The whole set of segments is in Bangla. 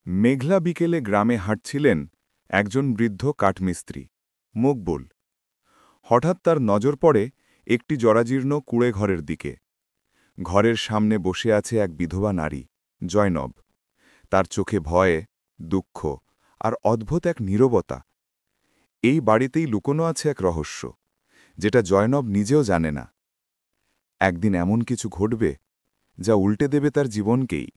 মেঘলা বিকেলে গ্রামে হাঁটছিলেন একজন বৃদ্ধ কাঠমিস্ত্রি মকবুল। হঠাৎ তার নজর পড়ে একটি জরাজীর্ণ কুঁড়ে ঘরের দিকে। ঘরের সামনে বসে আছে এক বিধবা নারী, জয়নব। তার চোখে ভয়ে, দুঃখ আর অদ্ভুত এক নীরবতা। এই বাড়িতেই লুকোনো আছে এক রহস্য, যেটা জয়নব নিজেও জানে না। একদিন এমন কিছু ঘটবে যা উল্টে দেবে তার জীবনকেই।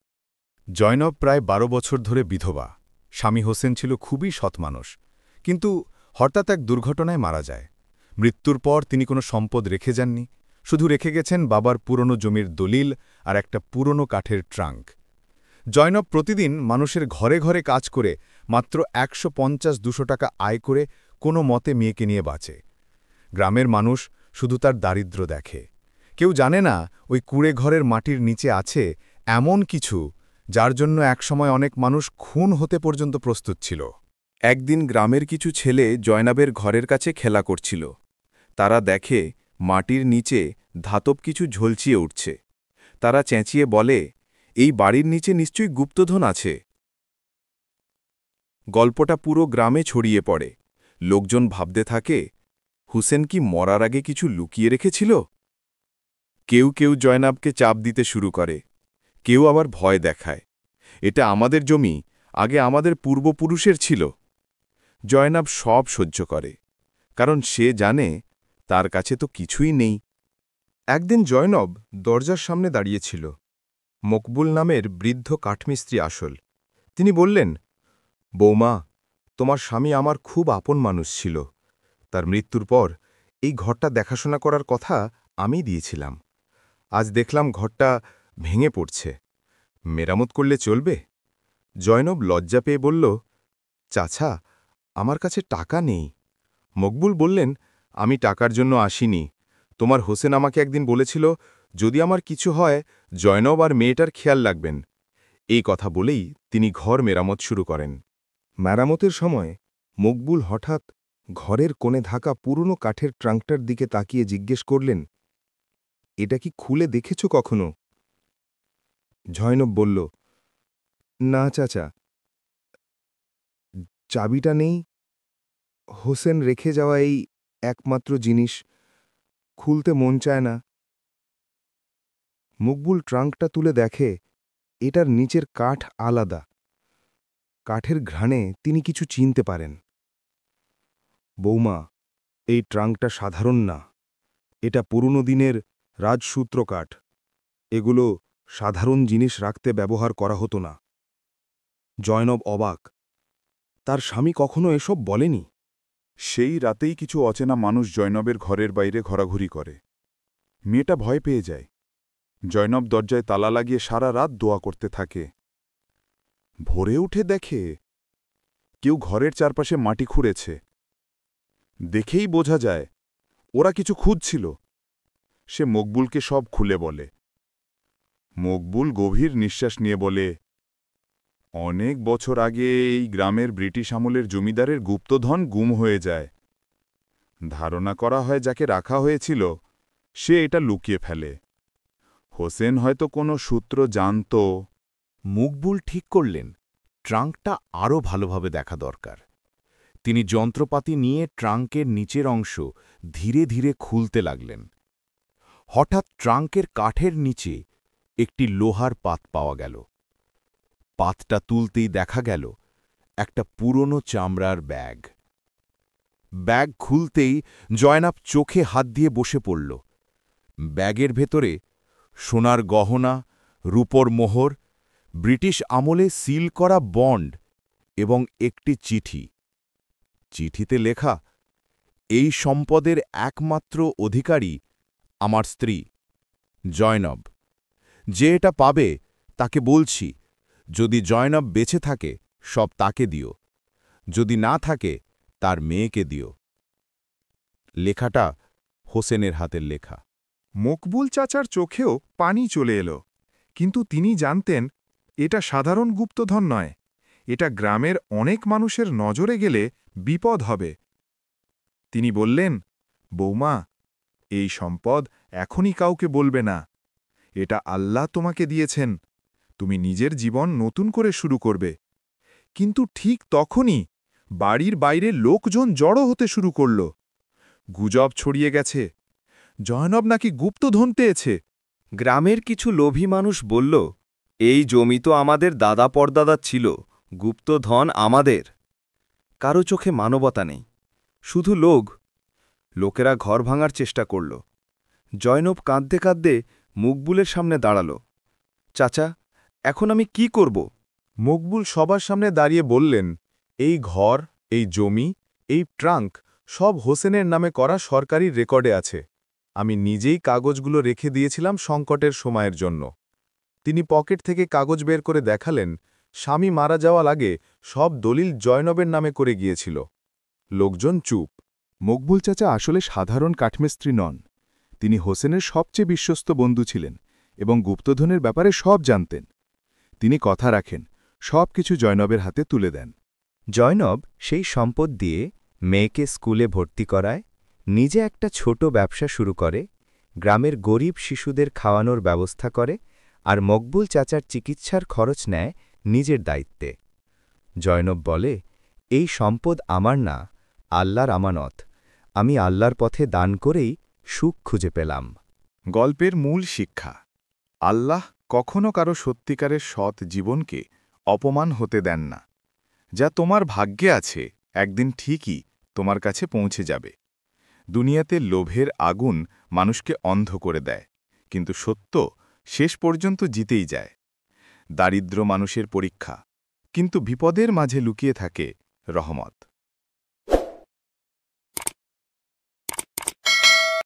জয়নব প্রায় ১২ বছর ধরে বিধবা। স্বামী হোসেন ছিল খুবই সৎ মানুষ, কিন্তু হঠাৎ এক দুর্ঘটনায় মারা যায়। মৃত্যুর পর তিনি কোনো সম্পদ রেখে যাননি, শুধু রেখে গেছেন বাবার পুরনো জমির দলিল আর একটা পুরনো কাঠের ট্রাঙ্ক। জয়নব প্রতিদিন মানুষের ঘরে ঘরে কাজ করে মাত্র ১৫০-২০০ টাকা আয় করে কোনো মতে মেয়েকে নিয়ে বাঁচে। গ্রামের মানুষ শুধু তার দারিদ্র্য দেখে, কেউ জানে না ওই কুঁড়ে ঘরের মাটির নিচে আছে এমন কিছু যার জন্য একসময় অনেক মানুষ খুন হতে পর্যন্ত প্রস্তুত ছিল। একদিন গ্রামের কিছু ছেলে জয়নাবের ঘরের কাছে খেলা করছিল। তারা দেখে মাটির নিচে ধাতব কিছু ঝলছিয়ে উঠছে। তারা চেঁচিয়ে বলে, এই বাড়ির নিচে নিশ্চয়ই গুপ্তধন আছে। গল্পটা পুরো গ্রামে ছড়িয়ে পড়ে। লোকজন ভাবতে থাকে, হুসেন কি মরার আগে কিছু লুকিয়ে রেখেছিল? কেউ কেউ জয়নাবকে চাপ দিতে শুরু করে, কেউ আবার ভয় দেখায়, এটা আমাদের জমি, আগে আমাদের পূর্বপুরুষের ছিল। জয়নাব সব সহ্য করে, কারণ সে জানে তার কাছে তো কিছুই নেই। একদিন জয়নব দরজার সামনে দাঁড়িয়েছিল। মকবুল নামের বৃদ্ধ কাঠমিস্ত্রি আসল। তিনি বললেন, বৌমা, তোমার স্বামী আমার খুব আপন মানুষ ছিল। তার মৃত্যুর পর এই ঘরটা দেখাশোনা করার কথা আমি দিয়েছিলাম। আজ দেখলাম ঘরটা ভেঙে পড়ছে। মেরামত করলে চলবে? জয়নব লজ্জা পেয়ে বলল, চাচা, আমার কাছে টাকা নেই। মকবুল বললেন, আমি টাকার জন্য আসিনি। তোমার হোসেন আমাকে একদিন বলেছিল, যদি আমার কিছু হয় জয়নব আর মেয়েটার খেয়াল রাখবেন। এই কথা বলেই তিনি ঘর মেরামত শুরু করেন। মেরামতের সময় মকবুল হঠাৎ ঘরের কোণে থাকা পুরনো কাঠের ট্রাঙ্কটার দিকে তাকিয়ে জিজ্ঞেস করলেন, এটা কি খুলে দেখেছ কখনো? জয়নব বলল, না চাচা, চাবিটা নেই। হোসেন রেখে যাওয়া এই একমাত্র জিনিস, খুলতে মন চায় না। মকবুল ট্রাঙ্কটা তুলে দেখে এটার নিচের কাঠ আলাদা। কাঠের ঘ্রাণে তিনি কিছু চিনতে পারেন। বৌমা, এই ট্রাঙ্কটা সাধারণ না, এটা পুরনো দিনের রাজসূত্র কাঠ। এগুলো সাধারণ জিনিস রাখতে ব্যবহার করা হতো না। জয়নব অবাক, তার স্বামী কখনো এসব বলেনি। সেই রাতেই কিছু অচেনা মানুষ জয়নবের ঘরের বাইরে ঘোরাঘুরি করে। মেয়েটা ভয় পেয়ে যায়। জয়নব দরজায় তালা লাগিয়ে সারা রাত দোয়া করতে থাকে। ভোরে উঠে দেখে কেউ ঘরের চারপাশে মাটি খুঁড়েছে। দেখেই বোঝা যায় ওরা কিছু খুঁজছিল। সে মকবুলকে সব খুলে বলে। মকবুল গভীর নিঃশ্বাস নিয়ে বলে, অনেক বছর আগে এই গ্রামের ব্রিটিশ আমলের জমিদারের গুপ্তধন গুম হয়ে যায়। ধারণা করা হয় যাকে রাখা হয়েছিল সে এটা লুকিয়ে ফেলে। হোসেন হয়তো কোনো সূত্র জানত। মকবুল ঠিক করলেন ট্রাঙ্কটা আরও ভালোভাবে দেখা দরকার। তিনি যন্ত্রপাতি নিয়ে ট্রাঙ্কের নিচের অংশ ধীরে ধীরে খুলতে লাগলেন। হঠাৎ ট্রাঙ্কের কাঠের নিচে একটি লোহার পাত পাওয়া গেল। পাতটা তুলতেই দেখা গেল একটা পুরনো চামড়ার ব্যাগ। ব্যাগ খুলতেই জয়নাব চোখে হাত দিয়ে বসে পড়ল। ব্যাগের ভেতরে সোনার গহনা, রূপোর মোহর, ব্রিটিশ আমলে সিল করা বন্ড এবং একটি চিঠি। চিঠিতে লেখা, এই সম্পদের একমাত্র অধিকারী আমার স্ত্রী জয়নব। যে এটা পাবে তাকে বলছি, যদি জয়নব বেঁচে থাকে সব তাকে দিও, যদি না থাকে তার মেয়েকে দিও। লেখাটা হোসেনের হাতের লেখা। মকবুল চাচার চোখেও পানি চলে এলো, কিন্তু তিনি জানতেন এটা সাধারণ গুপ্তধন নয়। এটা গ্রামের অনেক মানুষের নজরে গেলে বিপদ হবে। তিনি বললেন, বৌমা, এই সম্পদ এখনই কাউকে বলবে না। এটা আল্লাহ তোমাকে দিয়েছেন, তুমি নিজের জীবন নতুন করে শুরু করবে। কিন্তু ঠিক তখনই বাড়ির বাইরে লোকজন জড়ো হতে শুরু করল। গুজব ছড়িয়ে গেছে, জয়নব নাকি গুপ্তধন পেয়েছে। গ্রামের কিছু লোভী মানুষ বলল, এই জমি তো আমাদের দাদা পরদাদা ছিল, গুপ্তধন আমাদের। কারো চোখে মানবতা নেই, শুধু লোকেরা ঘর ভাঙার চেষ্টা করল। জয়নব কাঁদতে কাঁদতে মকবুলের সামনে দাঁড়াল। চাচা, এখন আমি কি করব? মকবুল সবার সামনে দাঁড়িয়ে বললেন, এই ঘর, এই জমি, এই ট্রাঙ্ক সব হোসেনের নামে করা সরকারি রেকর্ডে আছে। আমি নিজেই কাগজগুলো রেখে দিয়েছিলাম সংকটের সময়ের জন্য। তিনি পকেট থেকে কাগজ বের করে দেখালেন, স্বামী মারা যাওয়ার আগে সব দলিল জয়নবের নামে করে গিয়েছিল। লোকজন চুপ। মকবুল চাচা আসলে সাধারণ কাঠমিস্ত্রি নন। তিনি হোসেনের সবচেয়ে বিশ্বস্ত বন্ধু ছিলেন এবং গুপ্তধনের ব্যাপারে সব জানতেন। তিনি কথা রাখেন, সব কিছু জয়নবের হাতে তুলে দেন। জয়নব সেই সম্পদ দিয়ে মেয়েকে স্কুলে ভর্তি করায়, নিজে একটা ছোট ব্যবসা শুরু করে, গ্রামের গরিব শিশুদের খাওয়ানোর ব্যবস্থা করে আর মকবুল চাচার চিকিৎসার খরচ নেয় নিজের দায়িত্বে। জয়নব বলে, এই সম্পদ আমার না, আল্লাহর আমানত। আমি আল্লাহর পথে দান করেই সুখ খুঁজে পেলাম। গল্পের মূল শিক্ষা: আল্লাহ কখনো কারো সত্যিকারের সৎ জীবনকে অপমান হতে দেন না। যা তোমার ভাগ্যে আছে একদিন ঠিকই তোমার কাছে পৌঁছে যাবে। দুনিয়াতে লোভের আগুন মানুষকে অন্ধ করে দেয়, কিন্তু সত্য শেষ পর্যন্ত জিতেই যায়। দারিদ্র মানুষের পরীক্ষা, কিন্তু বিপদের মাঝে লুকিয়ে থাকে রহমত।